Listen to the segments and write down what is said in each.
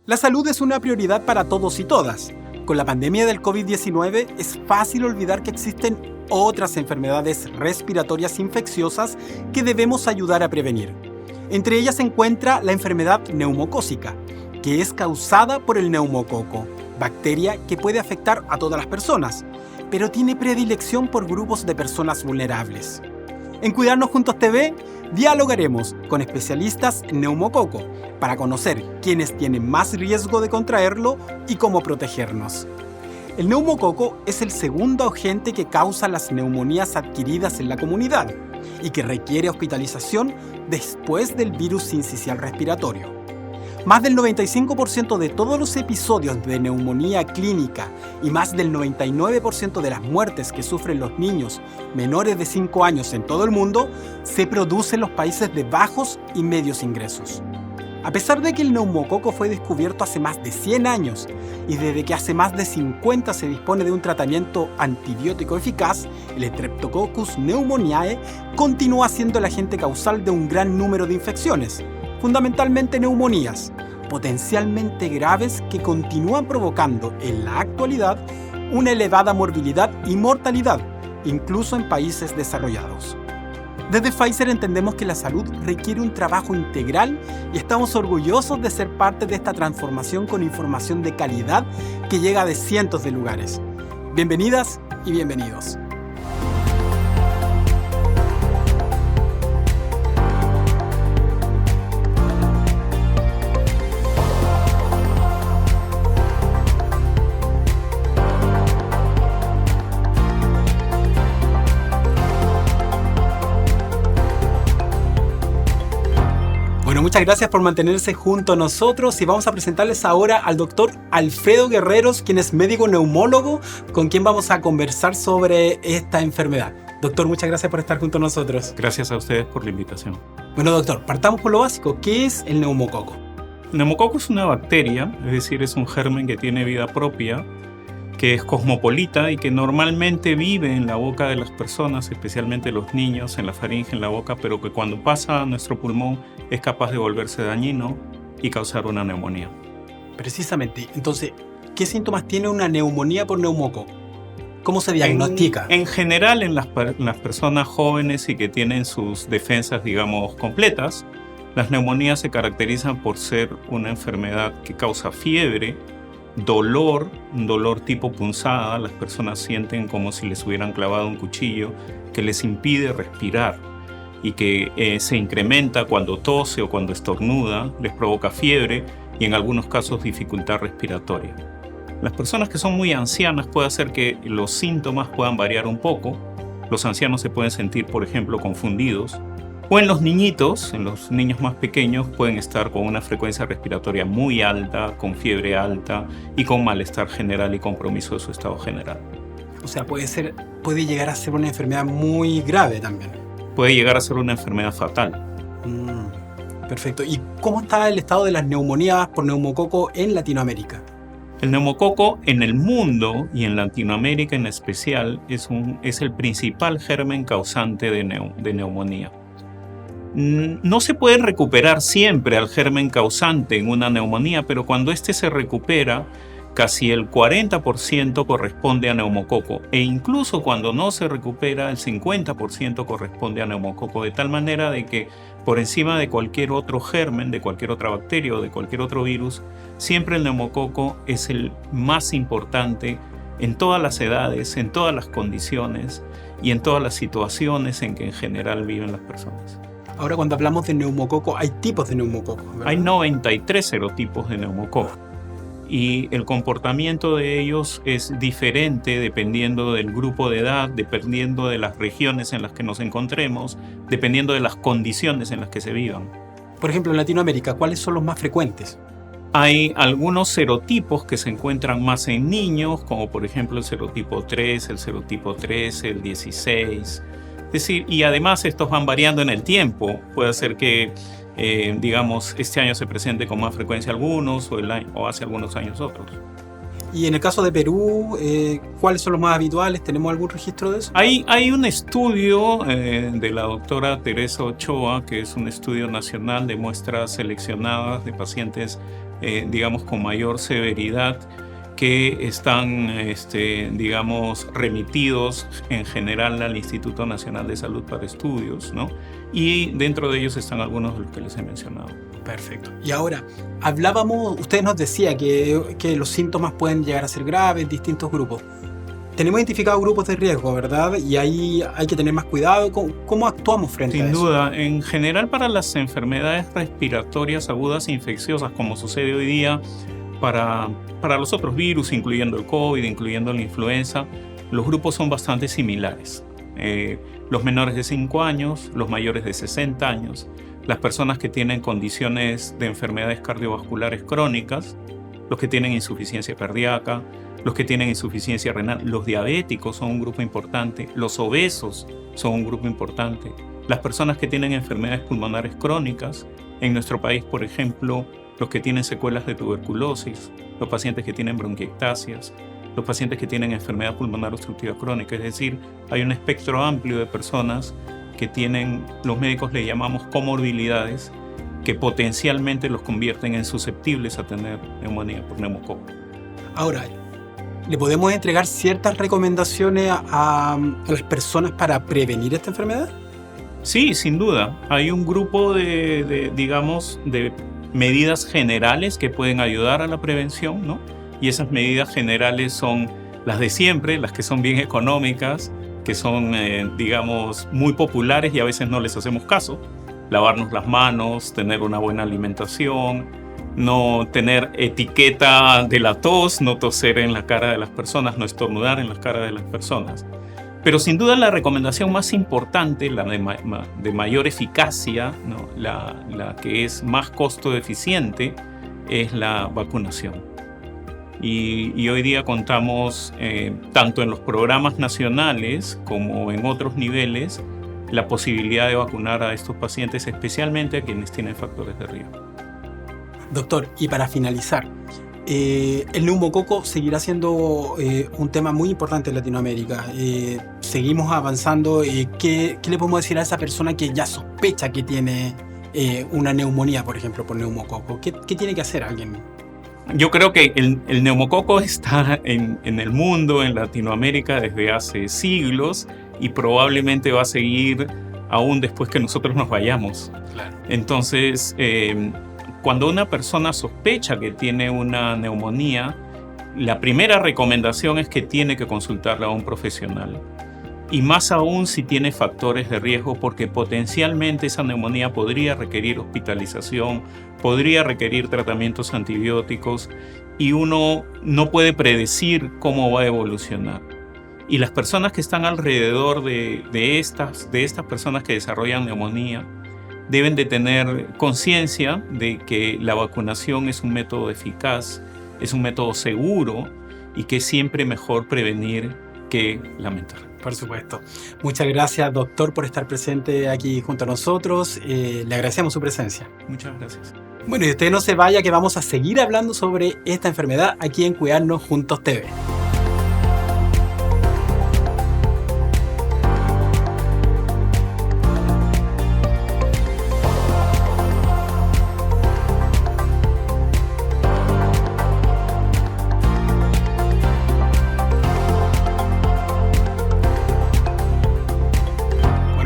La salud es una prioridad para todos y todas. Con la pandemia del COVID-19 es fácil olvidar que existen otras enfermedades respiratorias infecciosas que debemos ayudar a prevenir. Entre ellas se encuentra la enfermedad neumocócica, que es causada por el neumococo, bacteria que puede afectar a todas las personas, pero tiene predilección por grupos de personas vulnerables. En Cuidarnos Juntos TV, dialogaremos con especialistas en neumococo para conocer quiénes tienen más riesgo de contraerlo y cómo protegernos. El neumococo es el segundo agente que causa las neumonías adquiridas en la comunidad y que requiere hospitalización después del virus sincicial respiratorio. Más del 95% de todos los episodios de neumonía clínica y más del 99% de las muertes que sufren los niños menores de 5 años en todo el mundo se produce en los países de bajos y medios ingresos. A pesar de que el neumococo fue descubierto hace más de 100 años y desde que hace más de 50 se dispone de un tratamiento antibiótico eficaz, el Streptococcus pneumoniae continúa siendo el agente causal de un gran número de infecciones, fundamentalmente neumonías, potencialmente graves que continúan provocando en la actualidad una elevada morbilidad y mortalidad, incluso en países desarrollados. Desde Pfizer entendemos que la salud requiere un trabajo integral y estamos orgullosos de ser parte de esta transformación con información de calidad que llega de cientos de lugares. Bienvenidas y bienvenidos. Muchas gracias por mantenerse junto a nosotros y vamos a presentarles ahora al doctor Alfredo Guerreros, quien es médico neumólogo, con quien vamos a conversar sobre esta enfermedad. Doctor, muchas gracias por estar junto a nosotros. Gracias a ustedes por la invitación. Bueno, doctor, partamos por lo básico. ¿Qué es el neumococo? El neumococo es una bacteria, es decir, es un germen que tiene vida propia, que es cosmopolita y que normalmente vive en la boca de las personas, especialmente los niños, en la faringe, en la boca, pero que cuando pasa a nuestro pulmón es capaz de volverse dañino y causar una neumonía. Precisamente. Entonces, ¿qué síntomas tiene una neumonía por neumococo? ¿Cómo se diagnostica? En general, en las personas jóvenes y que tienen sus defensas, digamos, completas, las neumonías se caracterizan por ser una enfermedad que causa fiebre, dolor, un dolor tipo punzada. Las personas sienten como si les hubieran clavado un cuchillo que les impide respirar y que se incrementa cuando tose o cuando estornuda, les provoca fiebre y en algunos casos dificultad respiratoria. Las personas que son muy ancianas puede hacer que los síntomas puedan variar un poco. Los ancianos se pueden sentir, por ejemplo, confundidos. O en los niñitos, en los niños más pequeños, pueden estar con una frecuencia respiratoria muy alta, con fiebre alta y con malestar general y compromiso de su estado general. O sea, puede llegar a ser una enfermedad muy grave también. Puede llegar a ser una enfermedad fatal. Perfecto. ¿Y cómo está el estado de las neumonías por neumococo en Latinoamérica? El neumococo en el mundo y en Latinoamérica en especial es el principal germen causante de neumonía. No se puede recuperar siempre al germen causante en una neumonía, pero cuando este se recupera, casi el 40% corresponde a neumococo, e incluso cuando no se recupera, el 50% corresponde a neumococo, de tal manera de que por encima de cualquier otro germen, de cualquier otra bacteria o de cualquier otro virus, siempre el neumococo es el más importante en todas las edades, en todas las condiciones y en todas las situaciones en que en general viven las personas. Ahora, cuando hablamos de neumococo, hay tipos de neumococo, ¿verdad? Hay 93 serotipos de neumococo y el comportamiento de ellos es diferente dependiendo del grupo de edad, dependiendo de las regiones en las que nos encontremos, dependiendo de las condiciones en las que se vivan. Por ejemplo, en Latinoamérica, ¿cuáles son los más frecuentes? Hay algunos serotipos que se encuentran más en niños, como por ejemplo el serotipo 3, el serotipo 13, el 16. Es decir, y además estos van variando en el tiempo. Puede ser que, digamos, este año se presente con más frecuencia algunos o hace algunos años otros. Y en el caso de Perú, ¿cuáles son los más habituales? ¿Tenemos algún registro de eso? Hay un estudio de la doctora Teresa Ochoa, que es un estudio nacional de muestras seleccionadas de pacientes, digamos, con mayor severidad, que están, digamos, remitidos en general al Instituto Nacional de Salud para estudios, ¿no? Y dentro de ellos están algunos de los que les he mencionado. Perfecto. Y ahora, usted nos decía que los síntomas pueden llegar a ser graves en distintos grupos. Tenemos identificados grupos de riesgo, ¿verdad? Y ahí hay que tener más cuidado. ¿Cómo actuamos frente a eso? Sin duda. En general, para las enfermedades respiratorias agudas e infecciosas, como sucede hoy día para los otros virus, incluyendo el COVID, incluyendo la influenza, los grupos son bastante similares. Los menores de 5 años, los mayores de 60 años, las personas que tienen condiciones de enfermedades cardiovasculares crónicas, los que tienen insuficiencia cardíaca, los que tienen insuficiencia renal, los diabéticos son un grupo importante, los obesos son un grupo importante, las personas que tienen enfermedades pulmonares crónicas, en nuestro país, por ejemplo, los que tienen secuelas de tuberculosis, los pacientes que tienen bronquiectasias, los pacientes que tienen enfermedad pulmonar obstructiva crónica, es decir, hay un espectro amplio de personas que tienen, los médicos le llamamos comorbilidades, que potencialmente los convierten en susceptibles a tener neumonía por neumococo. Ahora, ¿le podemos entregar ciertas recomendaciones a las personas para prevenir esta enfermedad? Sí, sin duda. Hay un grupo digamos, de medidas generales que pueden ayudar a la prevención, ¿no? Y esas medidas generales son las de siempre, las que son bien económicas, que son, digamos, muy populares y a veces no les hacemos caso. Lavarnos las manos, tener una buena alimentación, no tener etiqueta de la tos, no toser en la cara de las personas, no estornudar en la cara de las personas. Pero sin duda la recomendación más importante, la de mayor eficacia, ¿no? la que es más costo eficiente, es la vacunación. Y hoy día contamos, tanto en los programas nacionales como en otros niveles, la posibilidad de vacunar a estos pacientes, especialmente a quienes tienen factores de riesgo. Doctor, y para finalizar, el neumococo seguirá siendo un tema muy importante en Latinoamérica. Seguimos avanzando. ¿Qué le podemos decir a esa persona que ya sospecha que tiene una neumonía, por ejemplo, por neumococo? ¿Qué tiene que hacer alguien? Yo creo que el neumococo está en el mundo, en Latinoamérica, desde hace siglos y probablemente va a seguir aún después que nosotros nos vayamos. Claro. Entonces, cuando una persona sospecha que tiene una neumonía, la primera recomendación es que tiene que consultarla a un profesional. Y más aún si tiene factores de riesgo, porque potencialmente esa neumonía podría requerir hospitalización, podría requerir tratamientos antibióticos y uno no puede predecir cómo va a evolucionar. Y las personas que están alrededor de estas personas que desarrollan neumonía deben de tener conciencia de que la vacunación es un método eficaz, es un método seguro y que es siempre mejor prevenir que lamentar. Por supuesto. Muchas gracias, doctor, por estar presente aquí junto a nosotros. Le agradecemos su presencia. Muchas gracias. Bueno, y usted no se vaya, que vamos a seguir hablando sobre esta enfermedad aquí en Cuidarnos Juntos TV.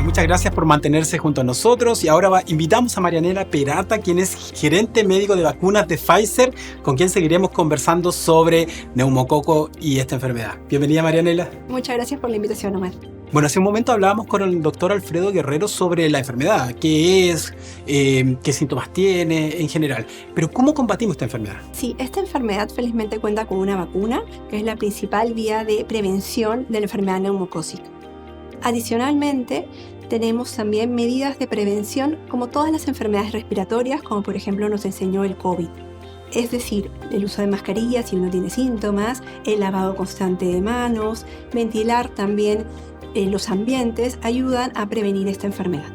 Muchas gracias por mantenerse junto a nosotros y ahora invitamos a Marianela Perata, quien es gerente médico de vacunas de Pfizer, con quien seguiremos conversando sobre neumococo y esta enfermedad. Bienvenida, Marianela. Muchas gracias por la invitación, Omar. Bueno, hace un momento hablábamos con el doctor Alfredo Guerrero sobre la enfermedad, qué es, qué síntomas tiene en general, pero ¿cómo combatimos esta enfermedad? Sí, esta enfermedad felizmente cuenta con una vacuna, que es la principal vía de prevención de la enfermedad neumocócica. Adicionalmente, tenemos también medidas de prevención como todas las enfermedades respiratorias, como por ejemplo nos enseñó el COVID. Es decir, el uso de mascarillas si uno tiene síntomas, el lavado constante de manos, ventilar también los ambientes ayudan a prevenir esta enfermedad.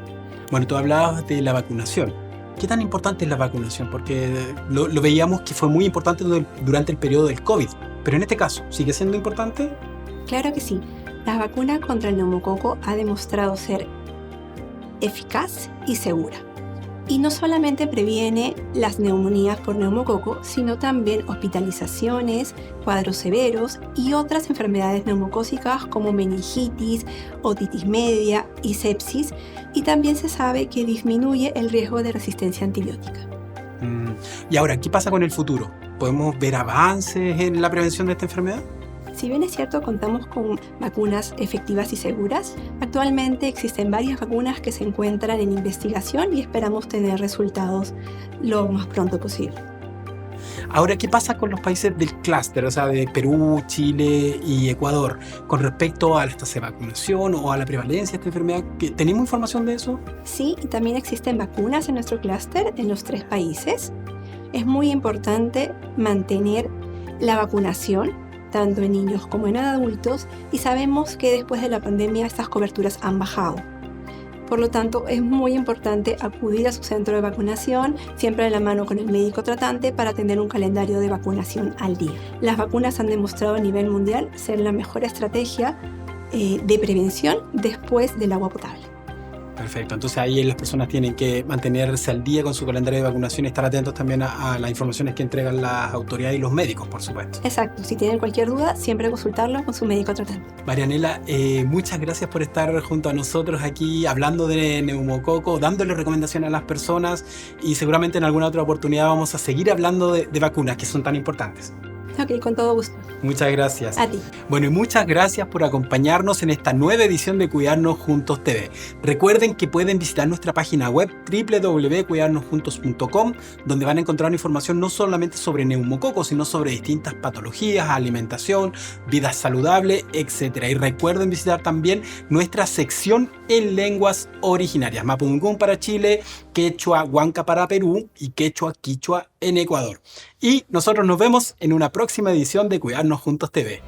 Bueno, tú hablabas de la vacunación. ¿Qué tan importante es la vacunación? Porque lo veíamos que fue muy importante durante el periodo del COVID. Pero en este caso, ¿sigue siendo importante? Claro que sí. La vacuna contra el neumococo ha demostrado ser eficaz y segura. Y no solamente previene las neumonías por neumococo, sino también hospitalizaciones, cuadros severos y otras enfermedades neumocócicas como meningitis, otitis media y sepsis. Y también se sabe que disminuye el riesgo de resistencia antibiótica. Y ahora, ¿qué pasa con el futuro? ¿Podemos ver avances en la prevención de esta enfermedad? Si bien es cierto, contamos con vacunas efectivas y seguras, actualmente existen varias vacunas que se encuentran en investigación y esperamos tener resultados lo más pronto posible. Ahora, ¿qué pasa con los países del clúster, o sea, de Perú, Chile y Ecuador, con respecto a las tasas de vacunación o a la prevalencia de esta enfermedad? ¿Tenemos información de eso? Sí, y también existen vacunas en nuestro clúster en los 3 países. Es muy importante mantener la vacunación tanto en niños como en adultos, y sabemos que después de la pandemia estas coberturas han bajado. Por lo tanto, es muy importante acudir a su centro de vacunación, siempre de la mano con el médico tratante, para tener un calendario de vacunación al día. Las vacunas han demostrado a nivel mundial ser la mejor estrategia de prevención después del agua potable. Perfecto, entonces ahí las personas tienen que mantenerse al día con su calendario de vacunación y estar atentos también a las informaciones que entregan las autoridades y los médicos, por supuesto. Exacto, si tienen cualquier duda, siempre consultarlo con su médico tratante. Marianela, muchas gracias por estar junto a nosotros aquí hablando de neumococo, dándole recomendaciones a las personas, y seguramente en alguna otra oportunidad vamos a seguir hablando de vacunas que son tan importantes. Ok, con todo gusto. Muchas gracias. A ti. Bueno, y muchas gracias por acompañarnos en esta nueva edición de Cuidarnos Juntos TV. Recuerden que pueden visitar nuestra página web www.cuidarnosjuntos.com, donde van a encontrar información no solamente sobre neumococo, sino sobre distintas patologías, alimentación, vida saludable, etc. Y recuerden visitar también nuestra sección en lenguas originarias: Mapungún para Chile, Quechua Huanca para Perú y Quechua Quichua en Ecuador. Y nosotros nos vemos en una próxima edición de Cuidarnos Juntos TV.